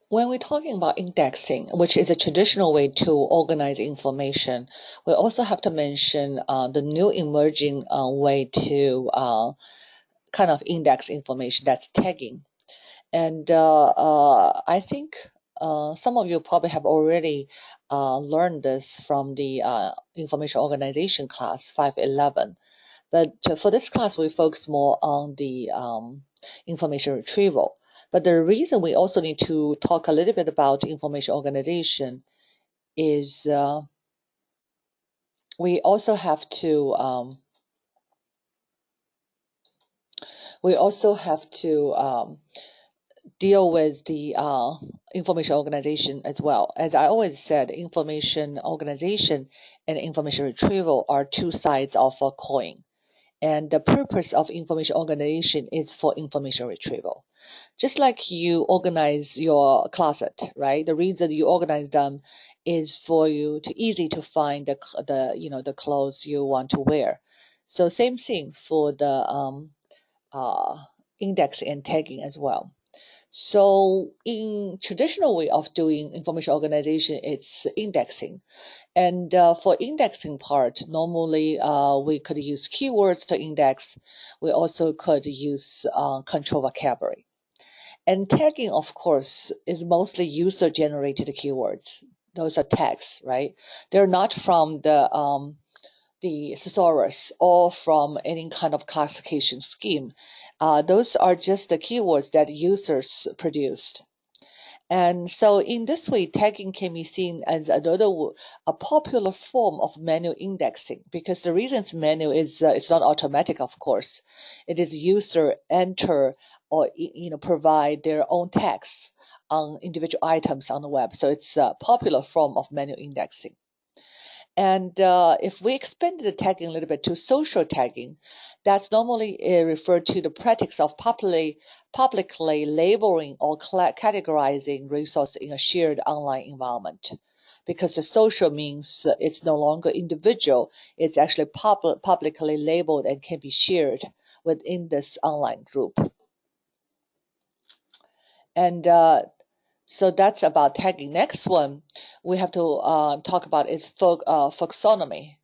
When we're talking about indexing, which is a traditional way to organize information, we also have to mention the new emerging way to kind of index information, that's tagging. And I think some of you probably have already learned this from the information organization class 511. But for this class, we focus more on the information retrieval. But the reason we also need to talk a little bit about information organization is we also have to deal with the information organization as well. As I always said, information organization and information retrieval are two sides of a coin. And the purpose of information organization is for information retrieval. Just like you organize your closet, right? The reason you organize them is for you to easy to find the clothes you want to wear. So same thing for the index and tagging as well. So in traditional way of doing information organization, it's indexing. And for indexing part, normally we could use keywords to index. We also could use control vocabulary. And tagging, of course, is mostly user-generated keywords. Those are tags, right? They're not from the thesaurus or from any kind of classification scheme. Those are just the keywords that users produced. And so in this way, tagging can be seen as a popular form of manual indexing, because the reason it's manual is it's not automatic, of course. It is user enter or provide their own tags on individual items on the web. So it's a popular form of manual indexing. And if we expand the tagging a little bit to social tagging, that's normally referred to the practice of publicly labeling or categorizing resources in a shared online environment. Because the social means it's no longer individual, it's actually publicly labeled and can be shared within this online group. And so that's about tagging. Next one we have to talk about is folksonomy.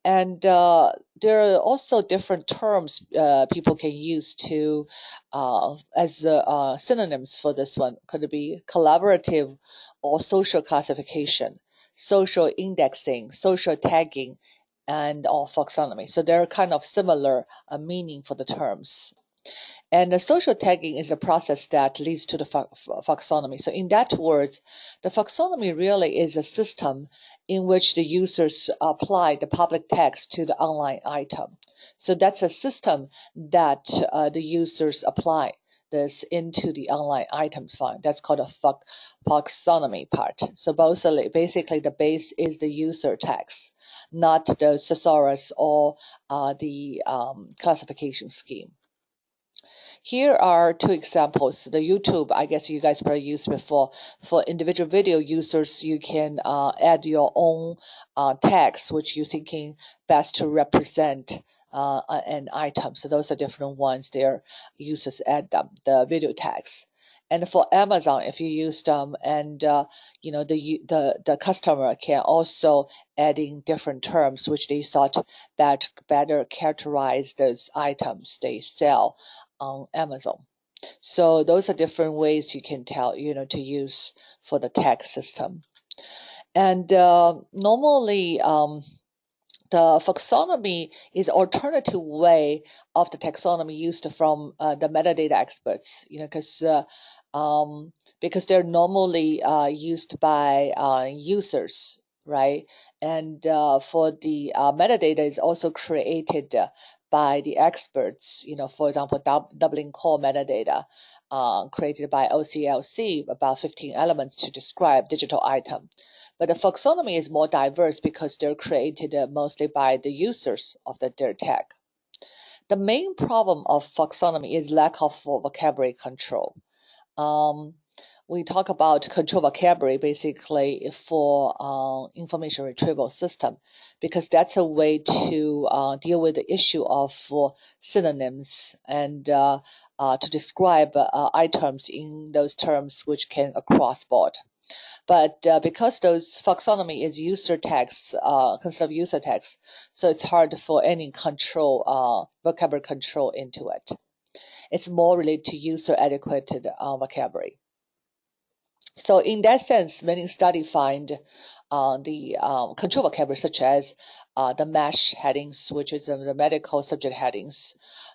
And there are also different terms people can use to as synonyms for this one. Could it be collaborative or social classification, social indexing, social tagging, and or folksonomy. So they're kind of similar meaning for the terms. And the social tagging is a process that leads to the folksonomy. So in that words, the folksonomy really is a system in which the users apply the public text to the online item. So that's a system that the users apply this into the online items file. That's called a folksonomy part. So basically the base is the user text, not the thesaurus or the classification scheme. Here are two examples. The YouTube, I guess you guys probably used before. For individual video users, you can add your own tags, which you're thinking best to represent an item. So those are different ones there. Users add them, the video tags. And for Amazon, if you use them, and the customer can also add in different terms which they thought that better characterize those items they sell on Amazon. So those are different ways you can tell, to use for the tag system. And normally, the folksonomy is alternative way of the taxonomy used from the metadata experts, because they're normally used by users, right? And for the metadata is also created by the experts, for example, Dublin Core metadata created by OCLC, about 15 elements to describe digital item. But the folksonomy is more diverse because they're created mostly by the users of their tag. The main problem of folksonomy is lack of vocabulary control. We talk about control vocabulary basically for information retrieval system, because that's a way to deal with the issue of synonyms and to describe items in those terms which can across board. But because those taxonomy is user tags, considered user tags, so it's hard for any control, vocabulary control into it. It's more related to user adequate vocabulary. So in that sense, many studies find the control vocabulary such as the MASH headings, which is the medical subject headings,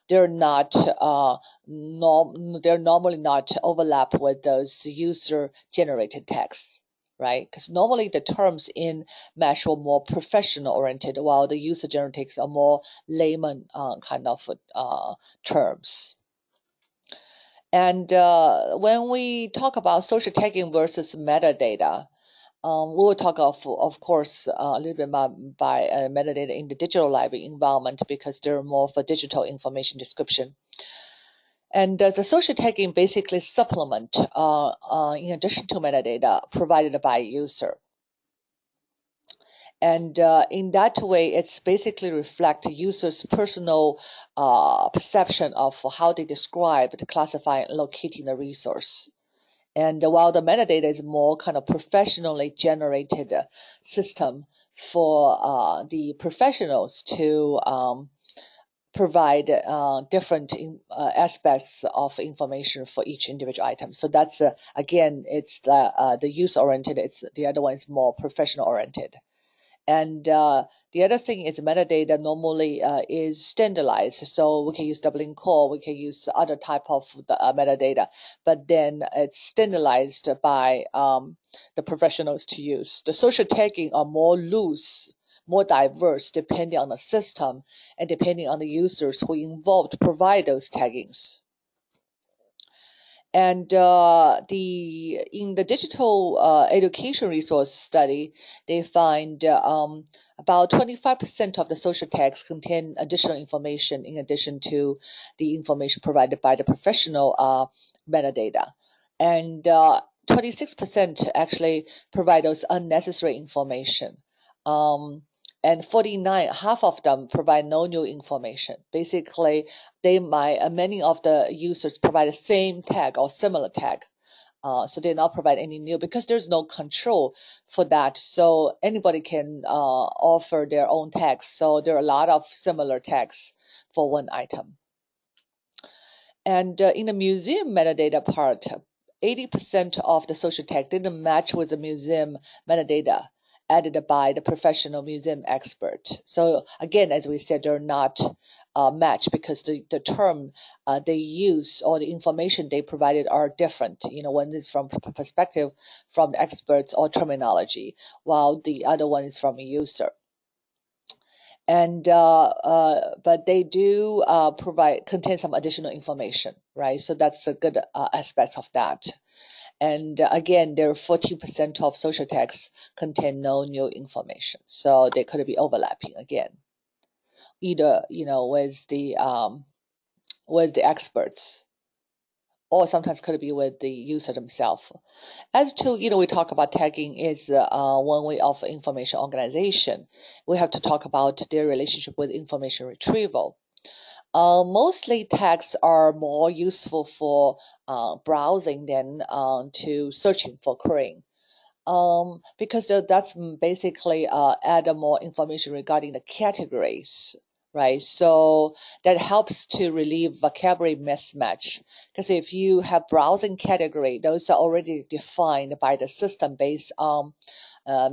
they're not they're normally not overlap with those user generated texts, right? Because normally the terms in MASH were more professional oriented, while the user generated texts are more layman kind of terms. And when we talk about social tagging versus metadata, we will talk of course a little bit about by metadata in the digital library environment because they're more for digital information description. And the social tagging basically supplement in addition to metadata provided by user. And in that way, it's basically reflect users' personal perception of how they describe, classify, and locating the resource. And while the metadata is more kind of professionally generated system for the professionals to provide different aspects of information for each individual item. So that's again, it's the user oriented. It's the other one is more professional oriented. And the other thing is metadata normally is standardized. So we can use Dublin Core, we can use other type of the, metadata, but then it's standardized by the professionals to use. The social tagging are more loose, more diverse, depending on the system and depending on the users who involved to provide those taggings. And in the digital education resource study, they find about 25% of the social tags contain additional information in addition to the information provided by the professional metadata. And 26% actually provide those unnecessary information. And 49, half of them provide no new information. Basically, they might many of the users provide the same tag or similar tag, so they not provide any new because there's no control for that. So anybody can offer their own tags. So there are a lot of similar tags for one item. And in the museum metadata part, 80% of the social tag didn't match with the museum metadata added by the professional museum expert. So again, as we said, they're not matched because the term they use or the information they provided are different. You know, one is from perspective from the experts or terminology, while the other one is from a user. And but they do contain some additional information, right? So that's a good aspect of that. And again, there are 14% of social texts contain no new information, so they could be overlapping again, either with the experts, or sometimes could be with the user themselves. As to we talk about tagging is one way of information organization. We have to talk about their relationship with information retrieval. Mostly tags are more useful for browsing than to searching for querying. Because that's basically add more information regarding the categories, right? So that helps to relieve vocabulary mismatch. Because if you have browsing category, those are already defined by the system based on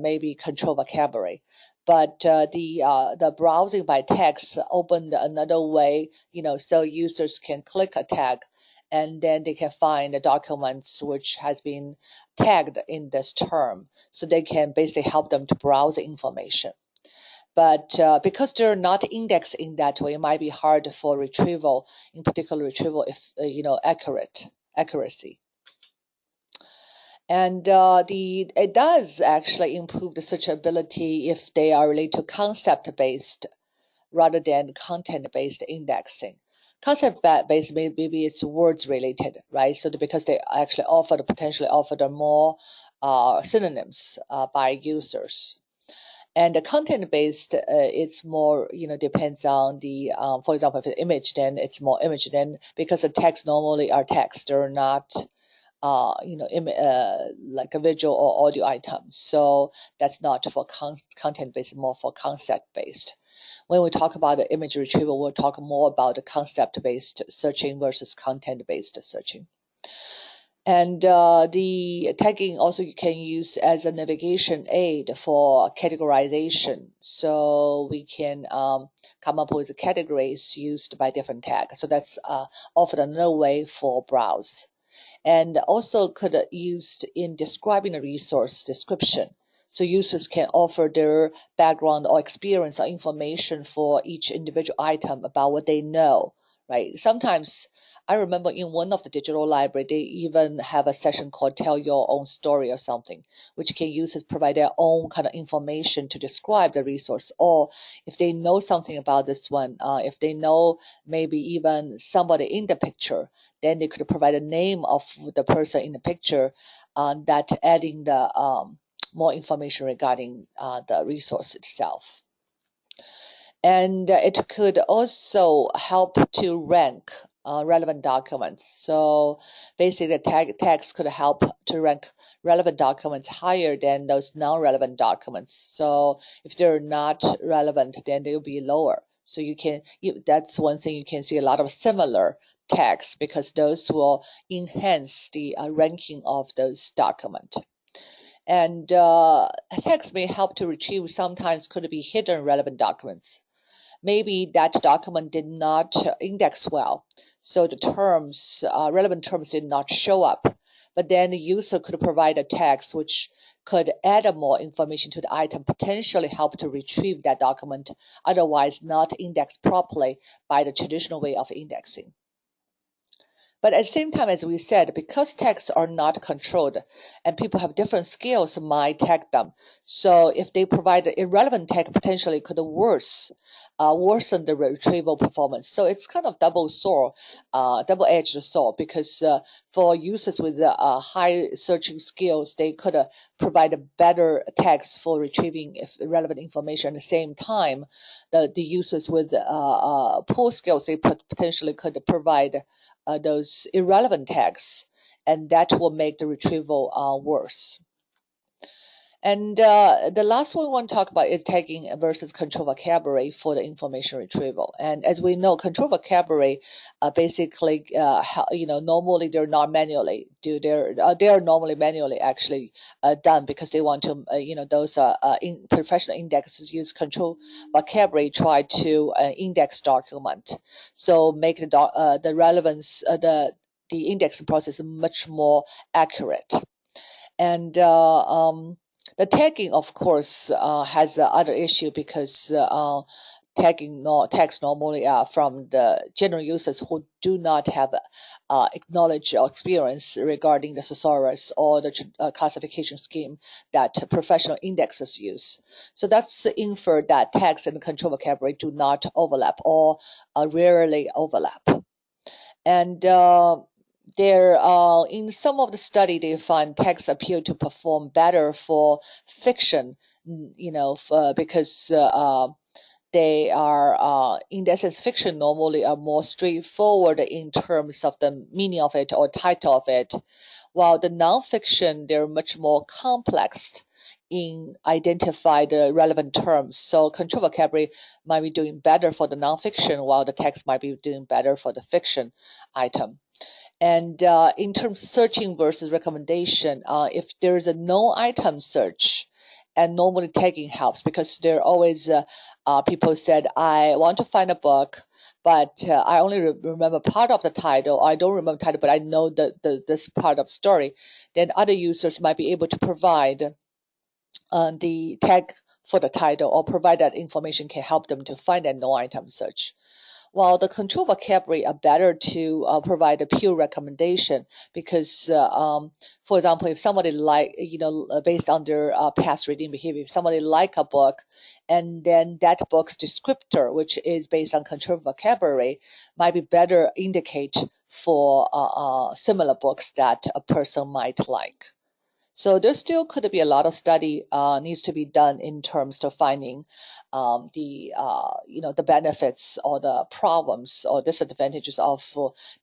maybe control vocabulary. But the browsing by text opened another way, so users can click a tag and then they can find the documents which has been tagged in this term. So they can basically help them to browse the information. But because they're not indexed in that way, it might be hard for retrieval, in particular retrieval if, accuracy. And it does actually improve the searchability if they are related to concept-based rather than content-based indexing. Concept-based maybe it's words related, right? So because they actually potentially offer more synonyms by users. And the content-based, it's more, depends on the, for example, if it's image, then it's more image. Then because the text normally are text, they're not, like a visual or audio item. So that's not for content-based, more for concept-based. When we talk about the image retrieval, we'll talk more about the concept-based searching versus content-based searching. And the tagging also you can use as a navigation aid for categorization. So we can come up with categories used by different tags. So that's often another way for browse. And also could used in describing a resource description. So users can offer their background or experience or information for each individual item about what they know, right? Sometimes I remember in one of the digital library, they even have a session called Tell Your Own Story or something, which can users provide their own kind of information to describe the resource. Or if they know something about this one, if they know maybe even somebody in the picture, then they could provide a name of the person in the picture, that adding the more information regarding the resource itself. And it could also help to rank relevant documents. So basically, tags could help to rank relevant documents higher than those non-relevant documents. So if they're not relevant, then they'll be lower. So that's one thing you can see a lot of similar tags because those will enhance the ranking of those documents. And tags may help to retrieve sometimes could be hidden relevant documents. Maybe that document did not index well, so the terms, relevant terms did not show up. But then the user could provide a text which could add more information to the item, potentially help to retrieve that document, otherwise not indexed properly by the traditional way of indexing. But at the same time, as we said, because tags are not controlled and people have different skills might tag them. So if they provide an irrelevant tag, potentially could worsen the retrieval performance. So it's kind of double-edged sword because for users with high searching skills, they could provide better tags for retrieving relevant information. At the same time, the users with poor skills, they potentially could provide those irrelevant tags, and that will make the retrieval worse. And the last one we want to talk about is tagging versus control vocabulary for the information retrieval. And as we know, control vocabulary basically, normally they're not manually do. They are normally manually actually done because they want to, those professional indexes use control vocabulary try to index document, so make the relevance the indexing process much more accurate. And the tagging, of course, has the other issue because tags normally are from the general users who do not have knowledge or experience regarding the thesaurus or the classification scheme that professional indexers use. So that's inferred that tags and control vocabulary do not overlap or rarely overlap. And in some of the study, they find texts appear to perform better for fiction, because they are, in essence, fiction normally are more straightforward in terms of the meaning of it or title of it, while the nonfiction, they're much more complex in identify the relevant terms. So control vocabulary might be doing better for the nonfiction, while the text might be doing better for the fiction item. And in terms of searching versus recommendation, if there's a no item search, and normally tagging helps because there are always people said, I want to find a book, but I only remember part of the title. I don't remember the title, but I know this part of the story. Then other users might be able to provide the tag for the title or provide that information can help them to find that no item search. While the control vocabulary are better to provide a pure recommendation because, for example, if somebody based on their past reading behavior, if somebody like a book, and then that book's descriptor, which is based on control vocabulary, might be better indicate for similar books that a person might like. So there still could be a lot of study needs to be done in terms of finding the benefits or the problems or disadvantages of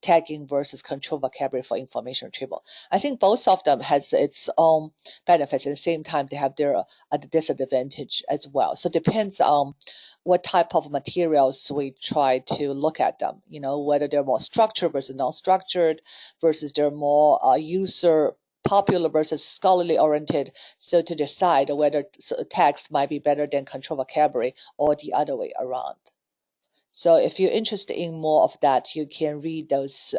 tagging versus control vocabulary for information retrieval. I think both of them has its own benefits. At the same time, they have their disadvantage as well. So it depends on what type of materials we try to look at them. Whether they're more structured versus non-structured, versus they're more user popular versus scholarly oriented, so to decide whether text might be better than control vocabulary or the other way around. So if you're interested in more of that, you can read those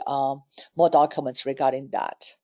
more documents regarding that.